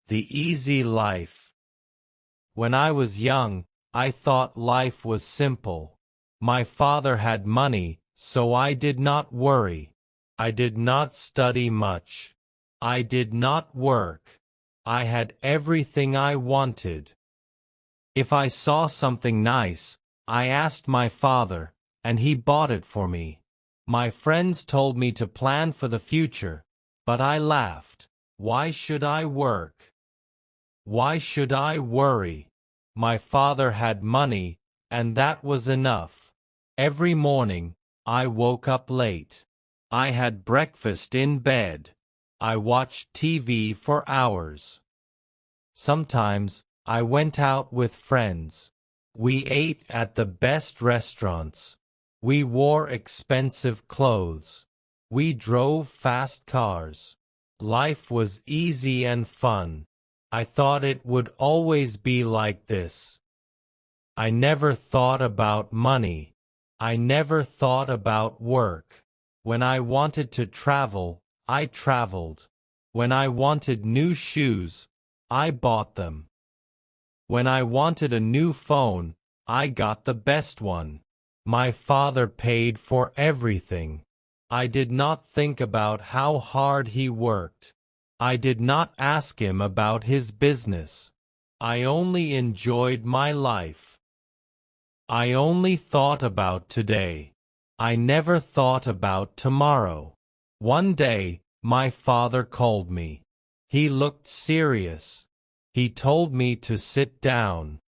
The easy life. When I was young, I thought life was simple. My father had money, so I did not worry. I did not study much. I did not work. I had everything I wanted. If I saw something nice, I asked my father, and he bought it for me. My friends told me to plan for the future, but I laughed. Why should I work? Why should I worry? My father had money, and that was enough. Every morning, I woke up late. I had breakfast in bed. I watched TV for hours. Sometimes, I went out with friends. We ate at the best restaurants. We wore expensive clothes. We drove fast cars. Life was easy and fun. I thought it would always be like this. I never thought about money. I never thought about work. When I wanted to travel, I traveled. When I wanted new shoes, I bought them. When I wanted a new phone, I got the best one. My father paid for everything. I did not think about how hard he worked. I did not ask him about his business. I only enjoyed my life. I only thought about today. I never thought about tomorrow. One day, my father called me. He looked serious. He told me to sit down.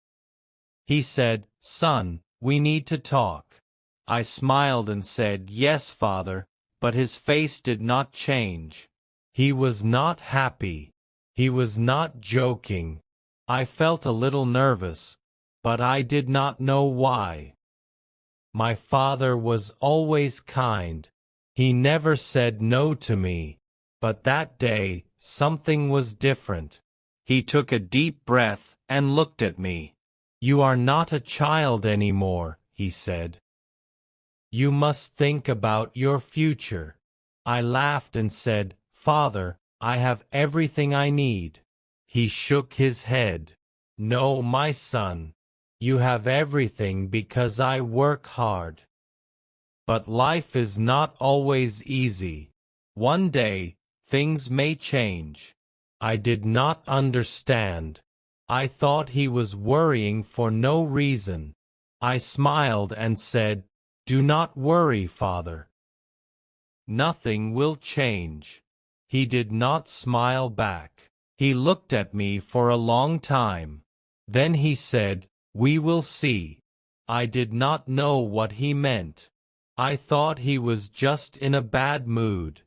He said, "Son, we need to talk." I smiled and said, "Yes, father," but his face did not change. He was not happy. He was not joking. I felt a little nervous, but I did not know why. My father was always kind. He never said no to me. But that day, something was different. He took a deep breath and looked at me. "You are not a child anymore," he said. "You must think about your future." I laughed and said, "Father, I have everything I need." He shook his head. "No, my son. You have everything because I work hard. But life is not always easy. One day, things may change." I did not understand. I thought he was worrying for no reason. I smiled and said, "Do not worry, Father. Nothing will change." He did not smile back. He looked at me for a long time. Then he said, "We will see." I did not know what he meant. I thought he was just in a bad mood.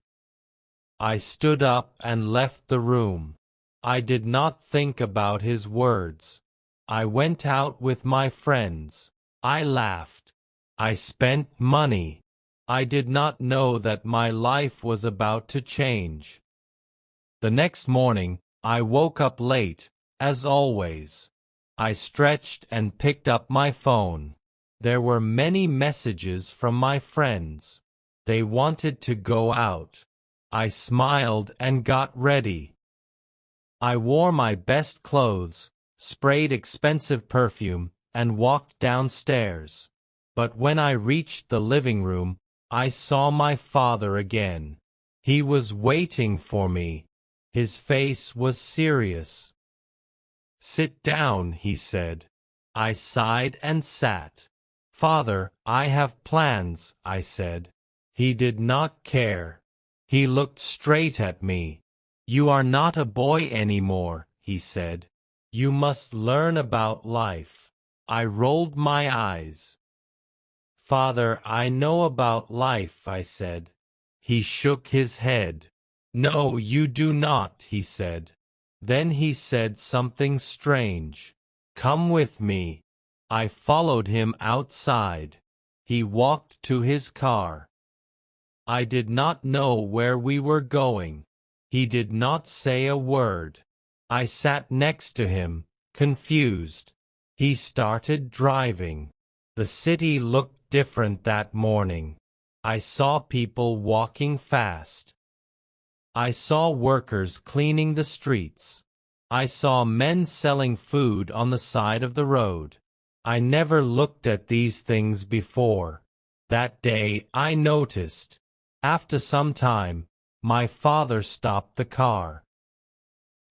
I stood up and left the room. I did not think about his words. I went out with my friends. I laughed. I spent money. I did not know that my life was about to change. The next morning, I woke up late, as always. I stretched and picked up my phone. There were many messages from my friends. They wanted to go out. I smiled and got ready. I wore my best clothes, sprayed expensive perfume, and walked downstairs. But when I reached the living room, I saw my father again. He was waiting for me. His face was serious. "Sit down," he said. I sighed and sat. "Father, I have plans," I said. He did not care. He looked straight at me. "You are not a boy anymore," he said. "You must learn about life." I rolled my eyes. "Father, I know about life," I said. He shook his head. "No, you do not," he said. Then he said something strange. "Come with me." I followed him outside. He walked to his car. I did not know where we were going. He did not say a word. I sat next to him, confused. He started driving. The city looked different that morning. I saw people walking fast. I saw workers cleaning the streets. I saw men selling food on the side of the road. I never looked at these things before. That day I noticed. After some time, my father stopped the car.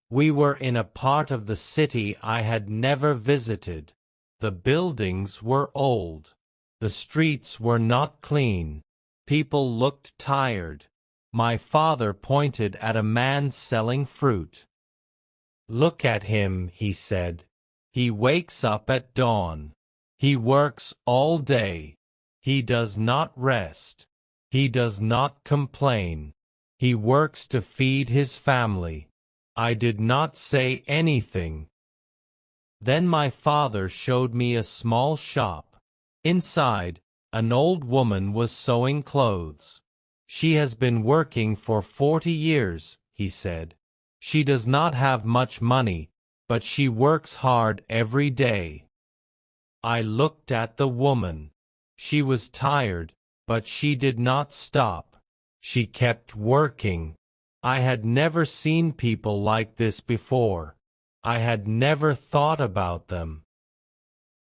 We were in a part of the city I had never visited. The buildings were old. The streets were not clean. People looked tired. My father pointed at a man selling fruit. "Look at him," he said. "He wakes up at dawn. He works all day. He does not rest. He does not complain. He works to feed his family." I did not say anything. Then my father showed me a small shop. Inside, an old woman was sewing clothes. "She has been working for 40 years, he said. "She does not have much money, but she works hard every day." I looked at the woman. She was tired, but she did not stop. She kept working. I had never seen people like this before. I had never thought about them.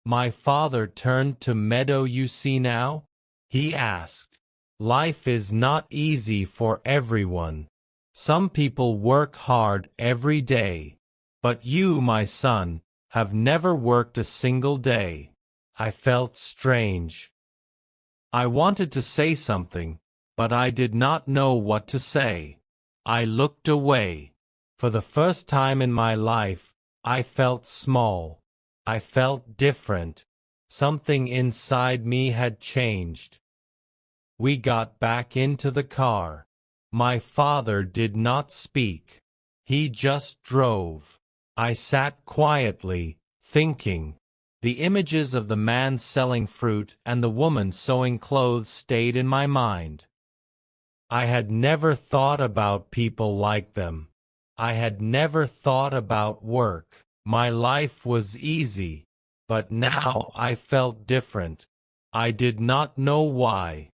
My father turned to "Meadow, you see now?" he asked. "Life is not easy for everyone. Some people work hard every day. But you, my son, have never worked a single day." I felt strange. I wanted to say something, but I did not know what to say. I looked away. For the first time in my life, I felt small. I felt different. Something inside me had changed. We got back into the car. My father did not speak. He just drove. I sat quietly, thinking. The images of the man selling fruit and the woman sewing clothes stayed in my mind. I had never thought about people like them. I had never thought about work. My life was easy, but now I felt different. I did not know why.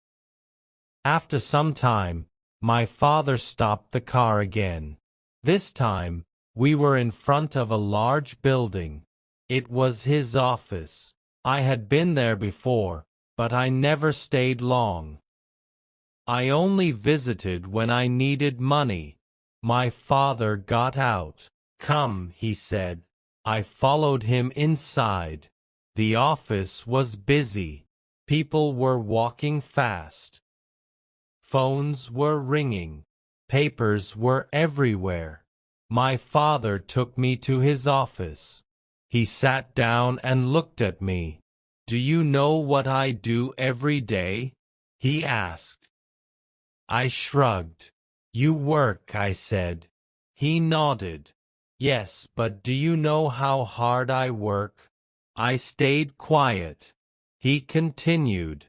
After some time, my father stopped the car again. This time, we were in front of a large building. It was his office. I had been there before, but I never stayed long. I only visited when I needed money. My father got out. "Come," he said. I followed him inside. The office was busy. People were walking fast. Phones were ringing. Papers were everywhere. My father took me to his office. He sat down and looked at me. "Do you know what I do every day?" he asked. I shrugged. "You work," I said. He nodded. "Yes, but do you know how hard I work?" I stayed quiet. He continued.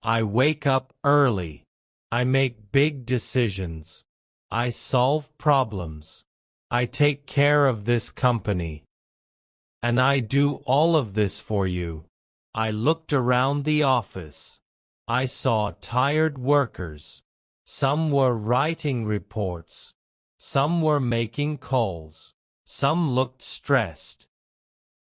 "I wake up early. I make big decisions. I solve problems. I take care of this company. And I do all of this for you." I looked around the office. I saw tired workers. Some were writing reports. Some were making calls. Some looked stressed.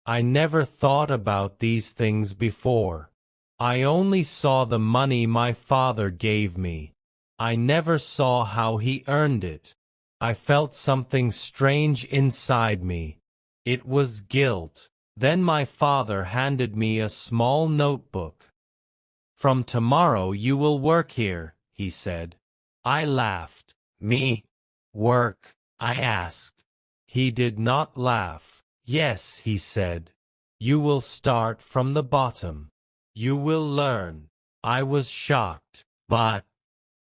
I never thought about these things before. I only saw the money my father gave me. I never saw how he earned it. I felt something strange inside me. It was guilt. Then my father handed me a small notebook. "From tomorrow you will work here," he said. I laughed. "Me? Work?" I asked. He did not laugh. "Yes," he said. "You will start from the bottom. You will learn." I was shocked. "But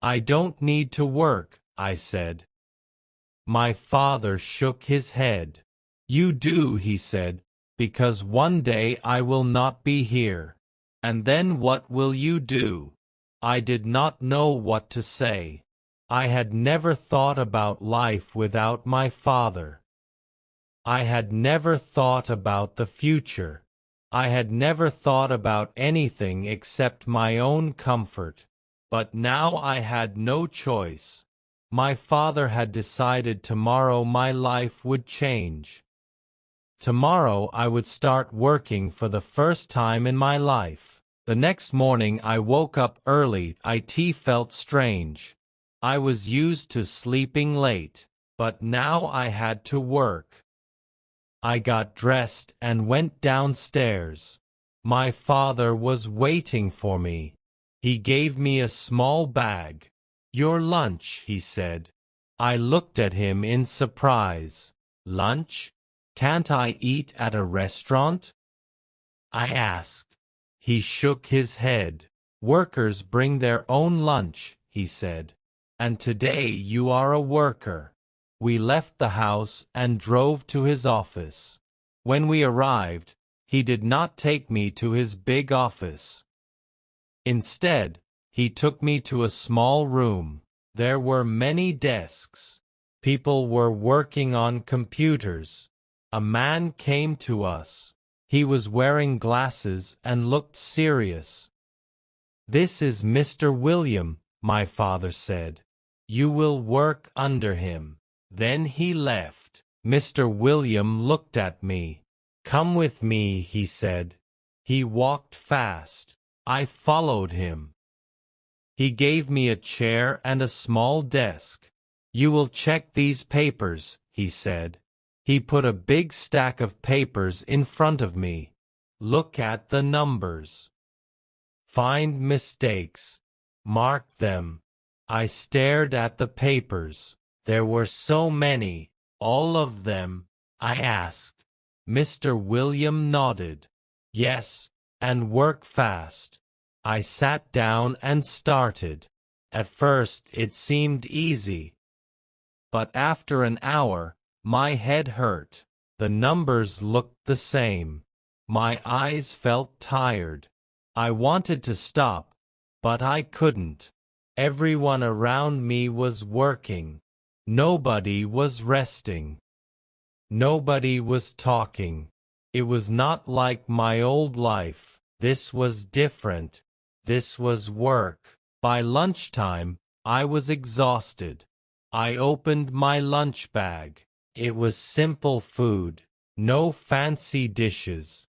I don't need to work," I said. My father shook his head. "You do," he said, "because one day I will not be here. And then what will you do?" I did not know what to say. I had never thought about life without my father. I had never thought about the future. I had never thought about anything except my own comfort. But now I had no choice. My father had decided tomorrow my life would change. Tomorrow I would start working for the first time in my life. The next morning I woke up early. It felt strange. I was used to sleeping late, but now I had to work. I got dressed and went downstairs. My father was waiting for me. He gave me a small bag. "Your lunch," he said. I looked at him in surprise. "Lunch? Can't I eat at a restaurant?" I asked. He shook his head. "Workers bring their own lunch," he said. "And today you are a worker." We left the house and drove to his office. When we arrived, he did not take me to his big office. Instead, he took me to a small room. There were many desks. People were working on computers. A man came to us. He was wearing glasses and looked serious. "This is Mr. William," my father said. "You will work under him." Then he left. Mr. William looked at me. "Come with me," he said. He walked fast. I followed him. He gave me a chair and a small desk. "You will check these papers," he said. He put a big stack of papers in front of me. "Look at the numbers. Find mistakes. Mark them." I stared at the papers. There were so many. "All of them?" I asked. Mr. William nodded. "Yes, and work fast." I sat down and started. At first it seemed easy. But after an hour, my head hurt. The numbers looked the same. My eyes felt tired. I wanted to stop, but I couldn't. Everyone around me was working. Nobody was resting. Nobody was talking. It was not like my old life. This was different. This was work. By lunchtime, I was exhausted. I opened my lunch bag. It was simple food. No fancy dishes.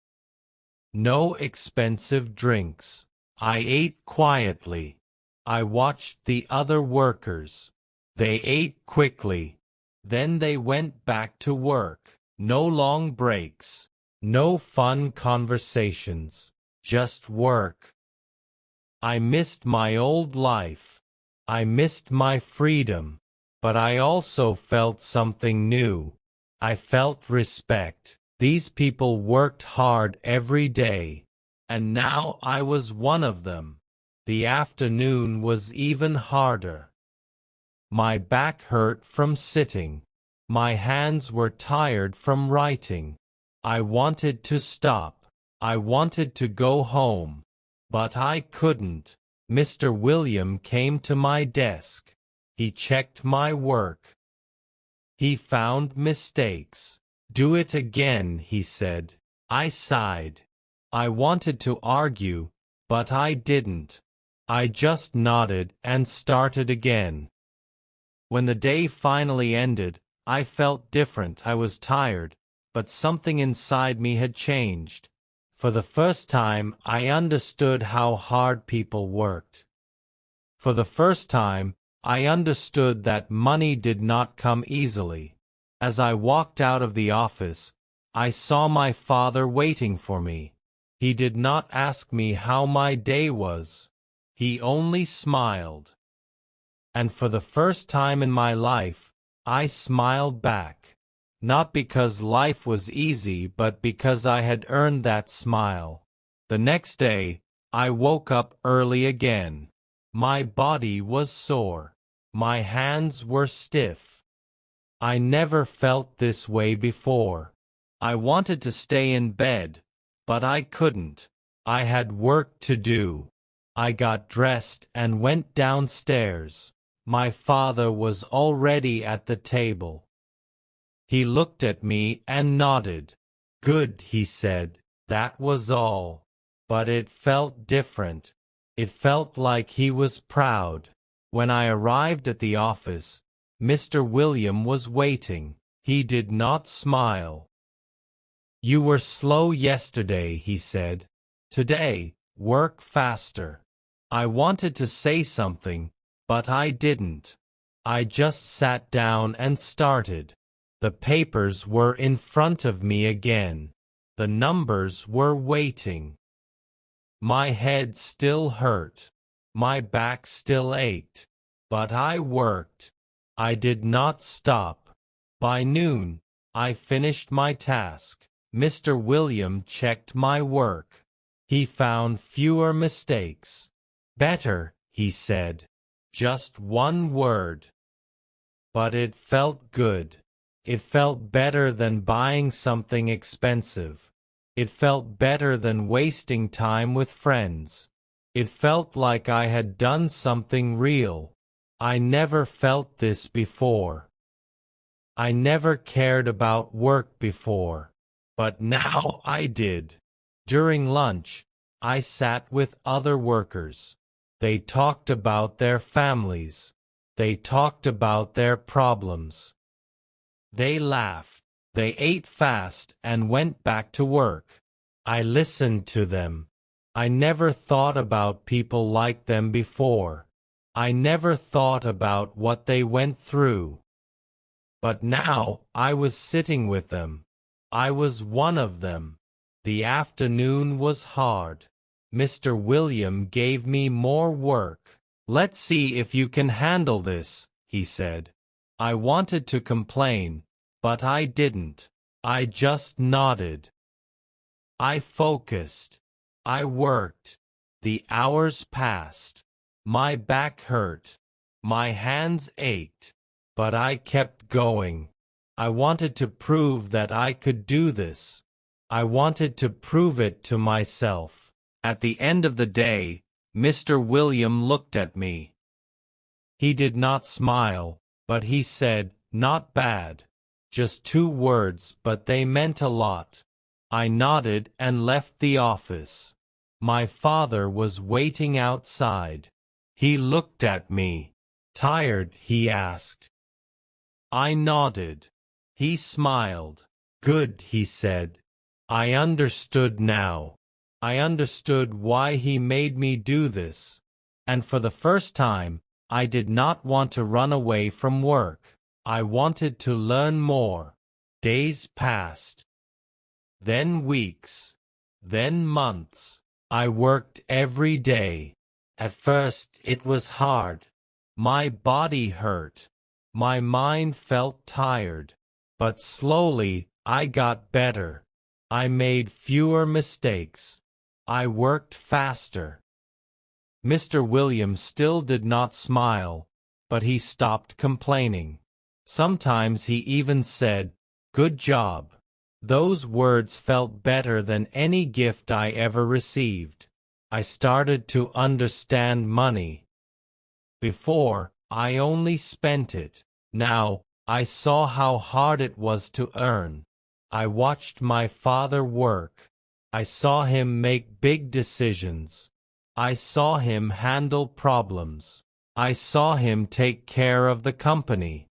No expensive drinks. I ate quietly. I watched the other workers. They ate quickly. Then they went back to work. No long breaks. No fun conversations. Just work. I missed my old life. I missed my freedom. But I also felt something new. I felt respect. These people worked hard every day. And now I was one of them. The afternoon was even harder. My back hurt from sitting. My hands were tired from writing. I wanted to stop. I wanted to go home. But I couldn't. Mr. William came to my desk. He checked my work. He found mistakes. "Do it again," he said. I sighed. I wanted to argue, but I didn't. I just nodded and started again. When the day finally ended, I felt different. I was tired, but something inside me had changed. For the first time, I understood how hard people worked. For the first time, I understood that money did not come easily. As I walked out of the office, I saw my father waiting for me. He did not ask me how my day was. He only smiled. And for the first time in my life, I smiled back. Not because life was easy, but because I had earned that smile. The next day, I woke up early again. My body was sore. My hands were stiff. I never felt this way before. I wanted to stay in bed, but I couldn't. I had work to do. I got dressed and went downstairs. My father was already at the table. He looked at me and nodded. "Good," he said. That was all. But it felt different. It felt like he was proud. When I arrived at the office, Mr. William was waiting. He did not smile. You were slow yesterday, he said. Today, work faster. I wanted to say something, but I didn't. I just sat down and started. The papers were in front of me again. The numbers were waiting. My head still hurt. My back still ached. But I worked. I did not stop. By noon, I finished my task. Mr. William checked my work. He found fewer mistakes. Better, he said. Just one word. But it felt good. It felt better than buying something expensive. It felt better than wasting time with friends. It felt like I had done something real. I never felt this before. I never cared about work before. But now I did. During lunch, I sat with other workers. They talked about their families. They talked about their problems. They laughed. They ate fast and went back to work. I listened to them. I never thought about people like them before. I never thought about what they went through. But now I was sitting with them. I was one of them. The afternoon was hard. Mr. William gave me more work. Let's see if you can handle this, he said. I wanted to complain, but I didn't. I just nodded. I focused. I worked. The hours passed. My back hurt. My hands ached. But I kept going. I wanted to prove that I could do this. I wanted to prove it to myself. At the end of the day, Mr. William looked at me. He did not smile, but he said, "Not bad." Just 2 words, but they meant a lot. I nodded and left the office. My father was waiting outside. He looked at me. "Tired?" he asked. I nodded. He smiled. "Good," he said. I understood now. I understood why he made me do this. And for the first time, I did not want to run away from work. I wanted to learn more. Days passed. Then weeks. Then months. I worked every day. At first, it was hard. My body hurt. My mind felt tired. But slowly, I got better. I made fewer mistakes. I worked faster. Mr. Williams still did not smile, but he stopped complaining. Sometimes he even said, "Good job." Those words felt better than any gift I ever received. I started to understand money. Before, I only spent it. Now, I saw how hard it was to earn. I watched my father work. I saw him make big decisions. I saw him handle problems. I saw him take care of the company.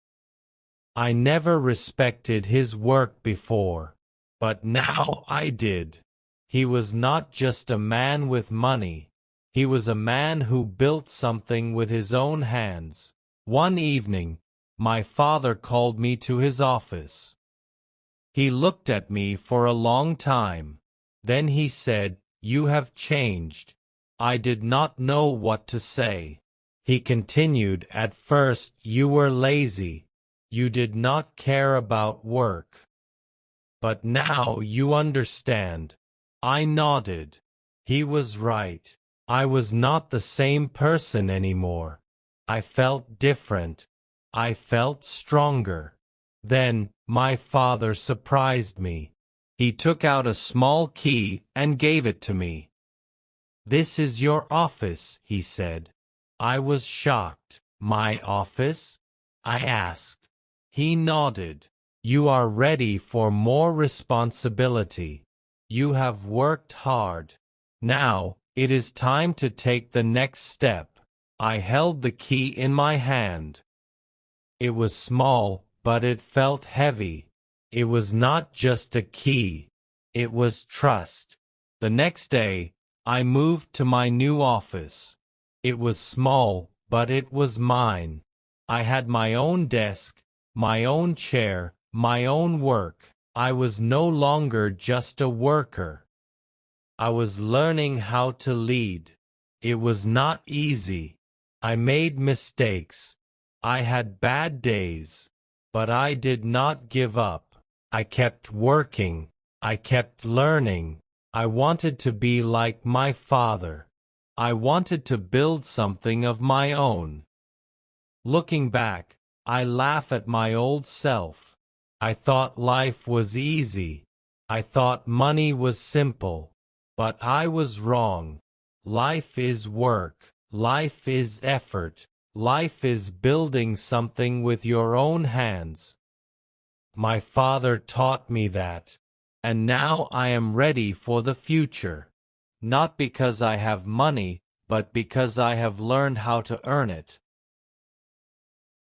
I never respected his work before, but now I did. He was not just a man with money. He was a man who built something with his own hands. One evening, my father called me to his office. He looked at me for a long time. Then he said, "You have changed." I did not know what to say. He continued, "At first, you were lazy. You did not care about work. But now you understand." I nodded. He was right. I was not the same person anymore. I felt different. I felt stronger. Then, my father surprised me. He took out a small key and gave it to me. "This is your office," he said. I was shocked. "My office?" I asked. He nodded. "You are ready for more responsibility. You have worked hard. Now, it is time to take the next step." I held the key in my hand. It was small, but it felt heavy. It was not just a key. It was trust. The next day, I moved to my new office. It was small, but it was mine. I had my own desk, my own chair, my own work. I was no longer just a worker. I was learning how to lead. It was not easy. I made mistakes. I had bad days. But I did not give up. I kept working. I kept learning. I wanted to be like my father. I wanted to build something of my own. Looking back, I laugh at my old self. I thought life was easy. I thought money was simple. But I was wrong. Life is work. Life is effort. Life is building something with your own hands. My father taught me that. And now I am ready for the future. Not because I have money, but because I have learned how to earn it.